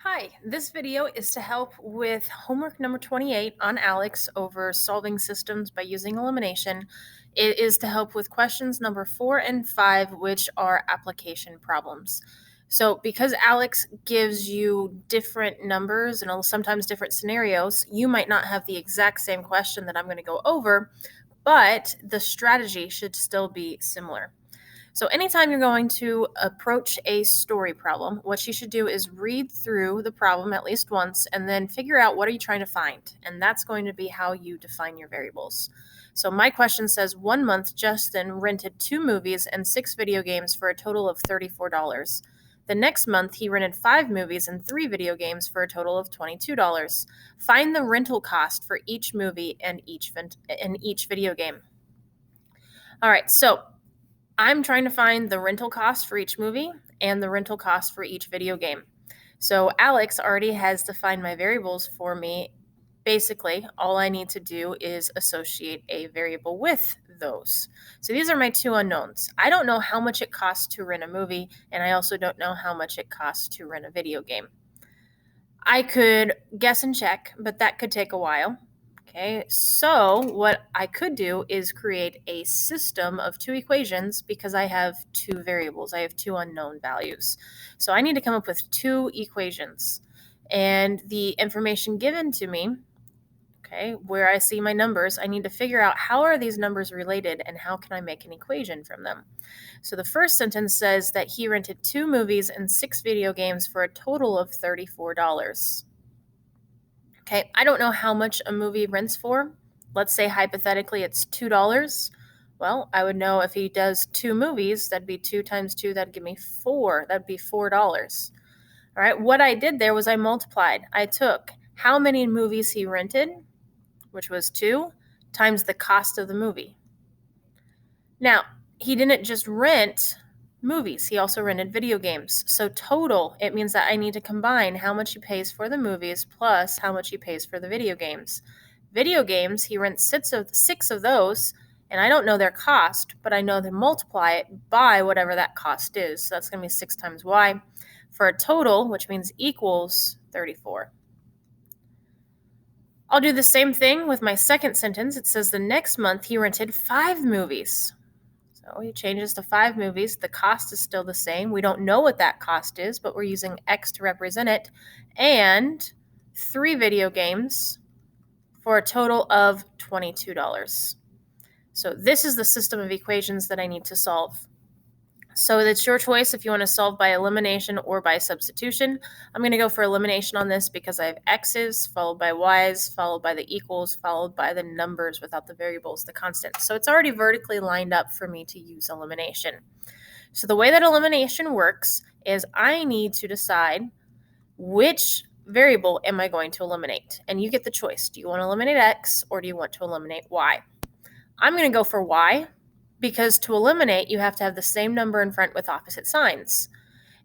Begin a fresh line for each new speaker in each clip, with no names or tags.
Hi, this video is to help with homework number 28 on ALEKS over solving systems by using elimination. It is to help with questions number 4 and 5, which are application problems. So because ALEKS gives you different numbers and sometimes different scenarios, you might not have the exact same question that I'm going to go over, but the strategy should still be similar. So, anytime you're going to approach a story problem, what you should do is read through the problem at least once and then figure out what are you trying to find. And that's going to be how you define your variables. So, my question says 1 month Justin rented 2 movies and 6 video games for a total of $34. The next month, he rented 5 movies and 3 video games for a total of $22. Find the rental cost for each movie and each video game. All right, so I'm trying to find the rental cost for each movie and the rental cost for each video game. So ALEKS already has defined my variables for me. Basically, all I need to do is associate a variable with those. So these are my two unknowns. I don't know how much it costs to rent a movie, and I also don't know how much it costs to rent a video game. I could guess and check, but that could take a while. Okay, so what I could do is create a system of two equations because I have two variables. I have two unknown values. So I need to come up with two equations. And the information given to me, okay, where I see my numbers, I need to figure out how are these numbers related and how can I make an equation from them. So the first sentence says that he rented 2 movies and 6 video games for a total of $34. Okay, I don't know how much a movie rents for. Let's say hypothetically it's $2. Well, I would know if he does 2 movies, that'd be 2 times 2, that'd give me 4. That'd be $4. All right, what I did there was I multiplied. I took how many movies he rented, which was 2, times the cost of the movie. Now, he didn't just rent movies, he also rented video games. So total, it means that I need to combine how much he pays for the movies plus how much he pays for the video games. Video games, he rents six of those, and I don't know their cost, but I know to multiply it by whatever that cost is. So that's going to be 6 times y for a total, which means equals 34. I'll do the same thing with my second sentence. It says the next month he rented 5 movies. So he changes to 5 movies. The cost is still the same. We don't know what that cost is, but we're using X to represent it. And 3 video games for a total of $22. So this is the system of equations that I need to solve. So it's your choice if you want to solve by elimination or by substitution. I'm going to go for elimination on this because I have x's, followed by y's, followed by the equals, followed by the numbers without the variables, the constants. So it's already vertically lined up for me to use elimination. So the way that elimination works is I need to decide which variable am I going to eliminate. And you get the choice. Do you want to eliminate x or do you want to eliminate y? I'm going to go for y, because to eliminate, you have to have the same number in front with opposite signs.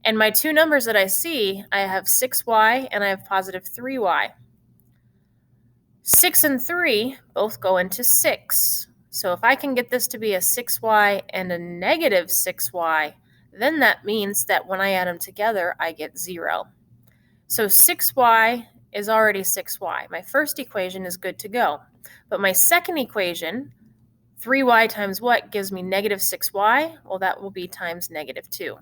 And my two numbers that I see, I have 6y and I have positive 3y. 6 and 3 both go into 6. So if I can get this to be a 6y and a negative 6y, then that means that when I add them together, I get 0. So 6y is already 6y. My first equation is good to go. But my second equation, 3y times what gives me negative 6y? Well, that will be times negative 2.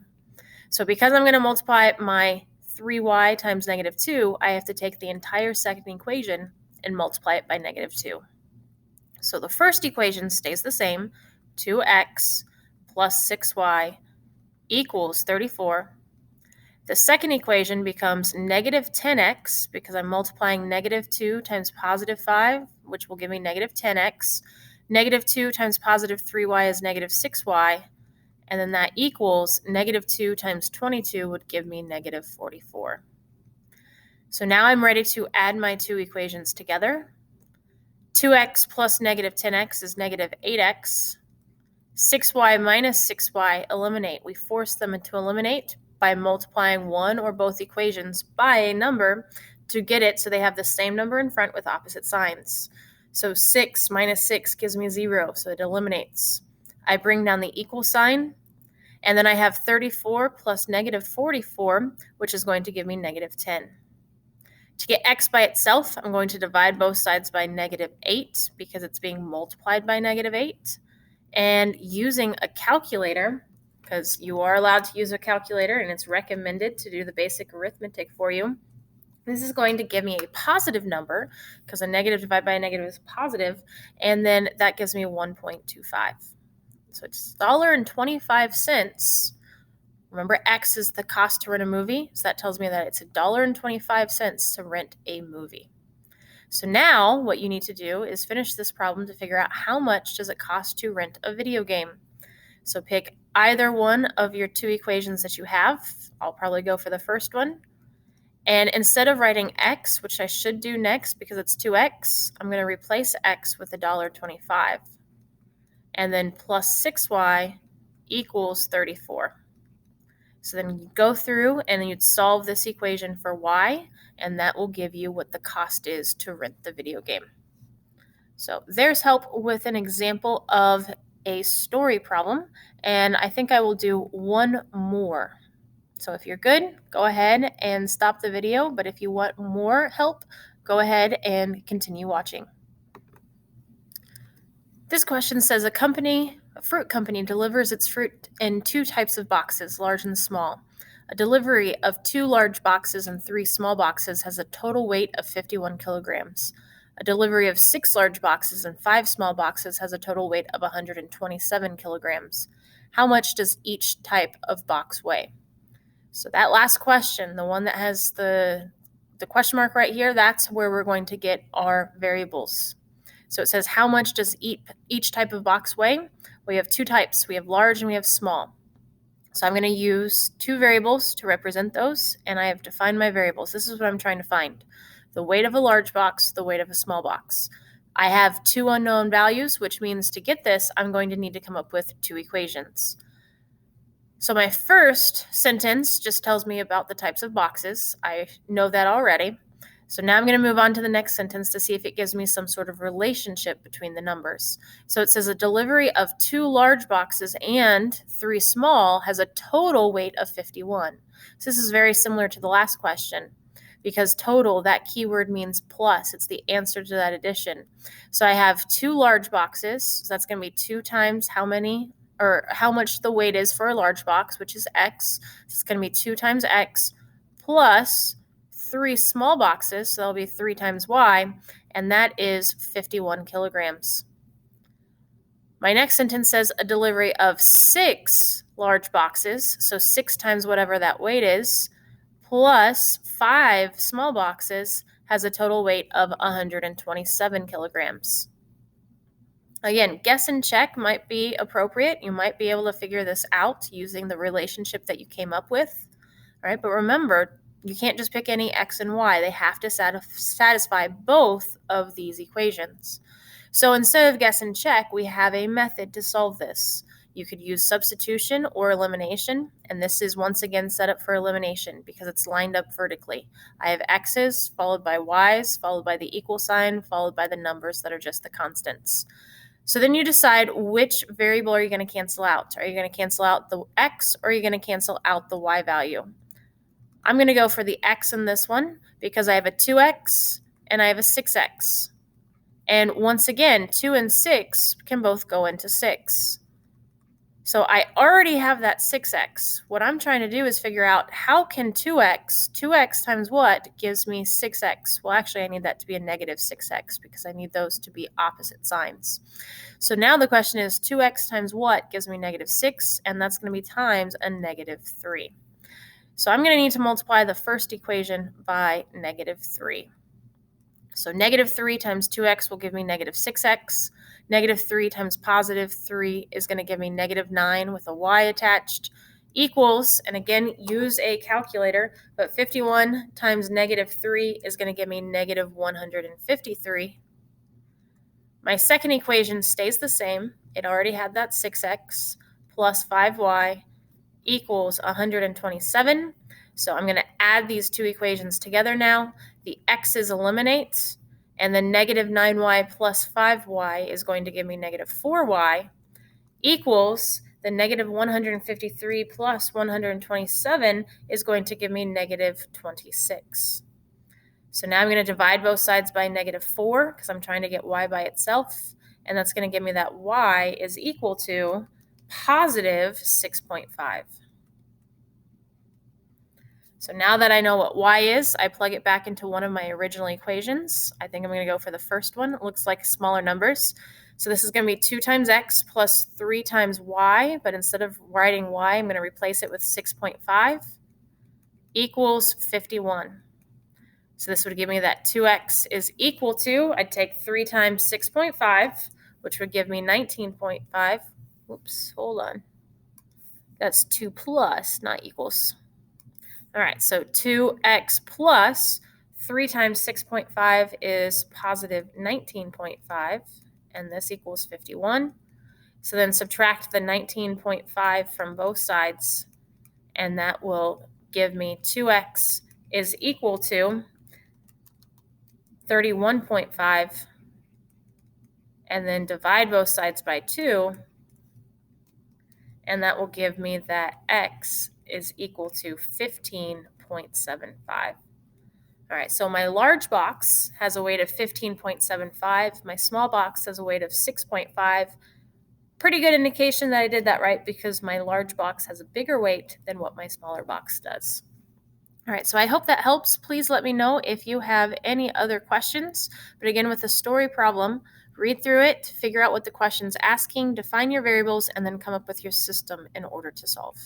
So because I'm going to multiply my 3y times negative 2, I have to take the entire second equation and multiply it by negative 2. So the first equation stays the same, 2x plus 6y equals 34. The second equation becomes negative 10x because I'm multiplying negative 2 times positive 5, which will give me negative 10x. Negative 2 times positive 3y is negative 6y, and then that equals negative 2 times 22 would give me negative 44. So now I'm ready to add my two equations together. 2x plus negative 10x is negative 8x. 6y minus 6y eliminate. We force them to eliminate by multiplying one or both equations by a number to get it so they have the same number in front with opposite signs. So 6 minus 6 gives me 0, so it eliminates. I bring down the equal sign, And then I have 34 plus negative 44, which is going to give me negative 10. To get x by itself, I'm going to divide both sides by negative 8 because it's being multiplied by negative 8. And using a calculator, because you are allowed to use a calculator and it's recommended to do the basic arithmetic for you, this is going to give me a positive number because a negative divided by a negative is positive, and then that gives me 1.25. So it's $1.25. Remember, X is the cost to rent a movie, so that tells me that it's $1.25 to rent a movie. So now what you need to do is finish this problem to figure out how much does it cost to rent a video game. So pick either one of your two equations that you have. I'll probably go for the first one. And instead of writing x, which I should do next because it's 2x, I'm going to replace x with $1.25. And then plus 6y equals 34. So then you go through and you'd solve this equation for y, and that will give you what the cost is to rent the video game. So there's help with an example of a story problem, and I think I will do one more. So if you're good, go ahead and stop the video, but if you want more help, go ahead and continue watching. This question says a fruit company delivers its fruit in two types of boxes, large and small. A delivery of 2 large boxes and 3 small boxes has a total weight of 51 kilograms. A delivery of 6 large boxes and 5 small boxes has a total weight of 127 kilograms. How much does each type of box weigh? So that last question, the one that has the question mark right here, that's where we're going to get our variables. So it says how much does each type of box weigh? We have 2 types. We have large and we have small. So I'm going to use 2 variables to represent those, and I have defined my variables. This is what I'm trying to find. The weight of a large box, the weight of a small box. I have 2 unknown values, which means to get this, I'm going to need to come up with 2 equations. So my first sentence just tells me about the types of boxes. I know that already. So now I'm going to move on to the next sentence to see if it gives me some sort of relationship between the numbers. So it says a delivery of 2 large boxes and 3 small has a total weight of 51. So this is very similar to the last question because total, that keyword means plus. It's the answer to that addition. So I have 2 large boxes. So that's going to be 2 times how much the weight is for a large box, which is x. So it's going to be 2 times x plus 3 small boxes, so that'll be 3 times y, and that is 51 kilograms. My next sentence says a delivery of 6 large boxes, so 6 times whatever that weight is, plus 5 small boxes has a total weight of 127 kilograms. Again, guess and check might be appropriate. You might be able to figure this out using the relationship that you came up with. All right, but remember, you can't just pick any x and y. They have to satisfy both of these equations. So instead of guess and check, we have a method to solve this. You could use substitution or elimination, and this is once again set up for elimination because it's lined up vertically. I have x's followed by y's, followed by the equal sign, followed by the numbers that are just the constants. So then you decide which variable are you going to cancel out. Are you going to cancel out the x or are you going to cancel out the y value? I'm going to go for the x in this one because I have a 2x and I have a 6x. And once again, 2 and 6 can both go into 6. So I already have that 6x. What I'm trying to do is figure out how can 2x times what gives me 6x? Well, actually, I need that to be a negative 6x because I need those to be opposite signs. So now the question is 2x times what gives me negative 6, and that's going to be times a negative 3. So I'm going to need to multiply the first equation by negative 3. So negative 3 times 2x will give me negative 6x. Negative 3 times positive 3 is going to give me negative 9 with a y attached equals, and again, use a calculator, but 51 times negative 3 is going to give me negative 153. My second equation stays the same. It already had that 6x plus 5y equals 127. So I'm going to add these 2 equations together now. The x's eliminate, and then negative 9y plus 5y is going to give me negative 4y equals the negative 153 plus 127 is going to give me negative 26. So now I'm going to divide both sides by negative 4 because I'm trying to get y by itself. And that's going to give me that y is equal to positive 6.5. So now that I know what y is, I plug it back into one of my original equations. I think I'm going to go for the first one. It looks like smaller numbers. So this is going to be 2 times x plus 3 times y, but instead of writing y, I'm going to replace it with 6.5 equals 51. So this would give me that 2x is equal to, I'd take 3 times 6.5, which would give me 19.5. Oops, hold on. That's 2 plus, not equals. All right, so 2x plus 3 times 6.5 is positive 19.5, and this equals 51. So then subtract the 19.5 from both sides, and that will give me 2x is equal to 31.5, and then divide both sides by 2, and that will give me that x is equal to 15.75. All right, so my large box has a weight of 15.75. My small box has a weight of 6.5. Pretty good indication that I did that right because my large box has a bigger weight than what my smaller box does. All right, so I hope that helps. Please let me know if you have any other questions. But again, with a story problem, read through it, figure out what the question's asking, define your variables, and then come up with your system in order to solve.